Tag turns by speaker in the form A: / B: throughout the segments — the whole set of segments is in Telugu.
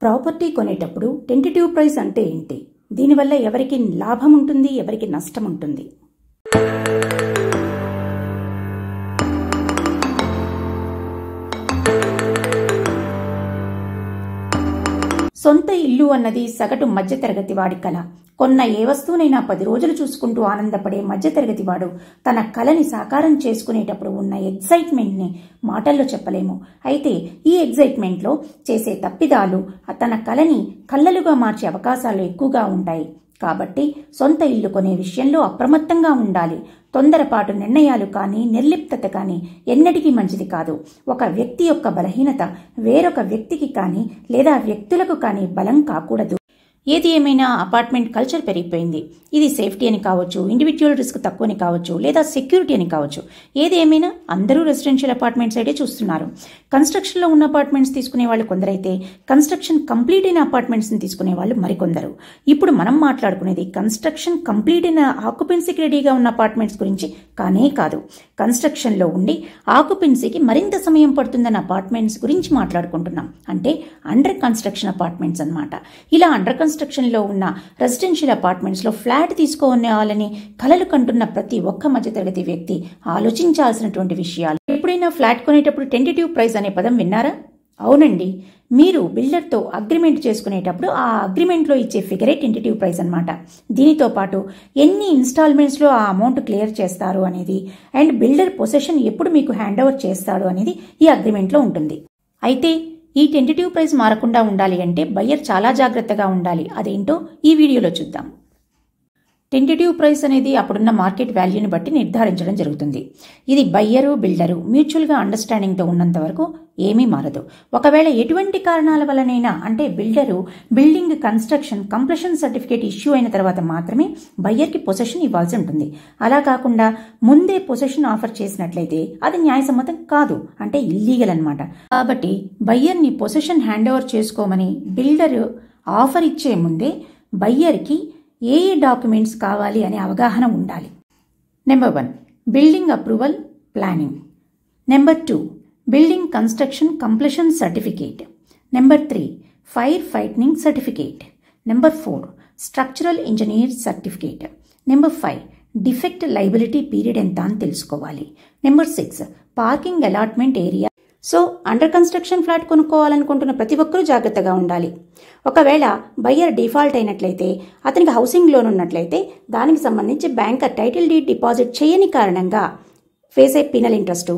A: ప్రాపర్టీ కొనేటప్పుడు టెంటేటివ్ ప్రైస్ అంటే ఏంటి? దీనివల్ల ఎవరికి లాభం ఉంటుంది, ఎవరికి నష్టం ఉంటుంది? సొంత ఇల్లు అన్నది సగటు మధ్యతరగతి వాడి కల. కొన్న ఏ వస్తువునైనా 10 రోజులు చూసుకుంటూ ఆనందపడే మధ్యతరగతి వాడు తన కలని సాకారం చేసుకునేటప్పుడు ఉన్న ఎగ్జైట్మెంట్ని మాటల్లో చెప్పలేము. అయితే ఈ ఎగ్జైట్మెంట్లో చేసే తప్పిదాలు తన కలని కళ్ళలుగా మార్చే అవకాశాలు ఎక్కువగా ఉంటాయి. కాబట్టి సొంత ఇల్లు కొనే విషయంలో అప్రమత్తంగా ఉండాలి. తొందరపాటు నిర్ణయాలు కానీ, నిర్లిప్తత కానీ ఎన్నటికీ మంచిది కాదు. ఒక వ్యక్తి యొక్క బలహీనత వేరొక వ్యక్తికి కానీ లేదా వ్యక్తులకు కానీ బలం కాకూడదు. ఏది ఏమైనా అపార్ట్మెంట్ కల్చర్ పెరిగిపోయింది. ఇది సేఫ్టీ అని కావచ్చు, ఇండివిజువల్ రిస్క్ తక్కువని కావచ్చు, లేదా సెక్యూరిటీ అని కావచ్చు. ఏది ఏమైనా అందరూ రెసిడెన్షియల్ అపార్ట్మెంట్స్ అయితే చూస్తున్నారు. కన్స్ట్రక్షన్లో ఉన్న అపార్ట్మెంట్స్ తీసుకునే వాళ్ళు కొందరైతే కన్స్ట్రక్షన్ కంప్లీట్ అయిన అపార్ట్మెంట్స్ని తీసుకునే వాళ్ళు మరికొందరు. ఇప్పుడు మనం మాట్లాడుకునేది కన్స్ట్రక్షన్ కంప్లీట్ అయిన ఆక్యుపెన్సీకి రెడీగా ఉన్న అపార్ట్మెంట్స్ గురించి కానే కాదు. కన్స్ట్రక్షన్లో ఉండి ఆక్యుపెన్సీకి మరింత సమయం పడుతుందన్న అపార్ట్మెంట్స్ గురించి మాట్లాడుకుంటున్నాం. అంటే అండర్ కన్స్ట్రక్షన్ అపార్ట్మెంట్స్ అన్నమాట. ఇలా అండర్ కన్స్ట్రక్షన్లో ఉన్న రెసిడెన్షియల్ అపార్ట్మెంట్స్లో ఫ్లాట్ తీసుకోవాలని కలలు కంటున్న ప్రతి ఒక్క మధ్యతరగతి వ్యక్తి ఆలోచించాల్సినటువంటి విషయాలు. ఎప్పుడైనా ఫ్లాట్ కొనేటప్పుడు టెంటేటివ్ ప్రైస్ అనే పదం విన్నారా? అవునండి. మీరు బిల్డర్తో అగ్రిమెంట్ చేసుకునేటప్పుడు ఆ అగ్రిమెంట్లో ఇచ్చే ఫిగరే టెంటేటివ్ ప్రైస్ అన్నమాట. దీనితో పాటు ఎన్ని ఇన్స్టాల్మెంట్స్లో ఆ అమౌంట్ క్లియర్ చేస్తారు అనేది అండ్ బిల్డర్ పొసెషన్ ఎప్పుడు మీకు హ్యాండ్ ఓవర్ చేస్తాడు అనేది ఈ అగ్రిమెంట్లో ఉంటుంది. అయితే ఈ టెంటేటివ్ ప్రైస్ మారకుండా ఉండాలి అంటే బయ్యర్ చాలా జాగ్రత్తగా ఉండాలి. అదేంటో ఈ వీడియోలో చూద్దాం. టెంటేటివ్ ప్రైస్ అనేది అప్పుడున్న మార్కెట్ వాల్యూని బట్టి నిర్ధారించడం జరుగుతుంది. ఇది బయ్యరు బిల్డరు మ్యూచువల్గా అండర్స్టాండింగ్తో ఉన్నంత వరకు ఏమీ మారదు. ఒకవేళ ఎటువంటి కారణాల వల్లనైనా అంటే builder building construction completion certificate issue అయిన తర్వాత మాత్రమే బయ్యర్కి పొసెషన్ ఇవ్వాల్సి ఉంటుంది. అలా కాకుండా ముందే పొసెషన్ ఆఫర్ చేసినట్లయితే అది న్యాయసమ్మతం కాదు, అంటే ఇల్లీగల్ అన్నమాట. కాబట్టి బయ్యర్ని పొసెషన్ హ్యాండ్ ఓవర్ చేసుకోమని బిల్డరు ఆఫర్ ఇచ్చే ముందే బయ్యర్కి ఏ డాక్యుమెంట్స్ కావాలి అనే అవగాహన ఉండాలి. Number 1 building approval planning. Number 2 building construction completion certificate. Number 3 fire fighting certificate. Number 4 structural engineer certificate. Number 5 defect liability period ఎంత అని తెలుసుకోవాలి. Number 6 parking allotment area. So under construction flat కొనుక్కోవాలనుకుంటున్న ప్రతి ఒక్కరూ జాగ్రత్తగా ఉండాలి. ఒకవేళ బయ్యర్ డిఫాల్ట్ అయినట్లయితే, అతనికి హౌసింగ్ లోన్ ఉన్నట్లయితే దానికి సంబంధించి బ్యాంకర్ టైటిల్ డీడ్ డిపాజిట్ చేయని కారణంగా వేసే పినల్ ఇంట్రెస్ట్,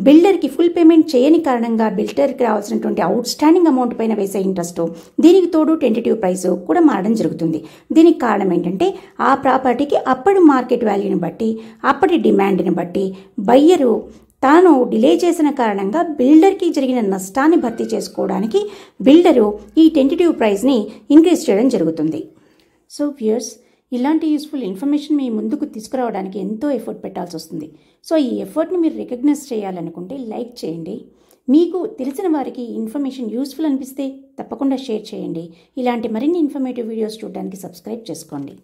A: బిల్డర్కి ఫుల్ పేమెంట్ చేయని కారణంగా బిల్డర్కి రావాల్సినటువంటి అవుట్ స్టాండింగ్ అమౌంట్ పైన వేసే ఇంట్రెస్ట్, దీనికి తోడు టెంటేటివ్ ప్రైస్ కూడా మారడం జరుగుతుంది. దీనికి కారణం ఏంటంటే ఆ ప్రాపర్టీకి అప్పటి మార్కెట్ వాల్యూని బట్టి, అప్పటి డిమాండ్ని బట్టి బయ్యరు తాను డిలే చేసిన కారణంగా బిల్డర్కి జరిగిన నష్టాన్ని భర్తీ చేసుకోవడానికి బిల్డరు ఈ టెంటేటివ్ ప్రైస్ని ఇంక్రీజ్ చేయడం జరుగుతుంది. సో వ్యూయర్స్, ఇలాంటి యూస్ఫుల్ ఇన్ఫర్మేషన్ మీ ముందుకు తీసుకురావడానికి ఎంతో ఎఫర్ట్ పెట్టాల్సి వస్తుంది. సో ఈ ఎఫర్ట్ని మీరు రికగ్నైజ్ చేయాలనుకుంటే లైక్ చేయండి. మీకు తెలిసిన వారికి ఇన్ఫర్మేషన్ యూస్ఫుల్ అనిపిస్తే తప్పకుండా షేర్ చేయండి. ఇలాంటి మరిన్ని ఇన్ఫర్మేటివ్ వీడియోస్ చూడడానికి సబ్స్క్రైబ్ చేసుకోండి.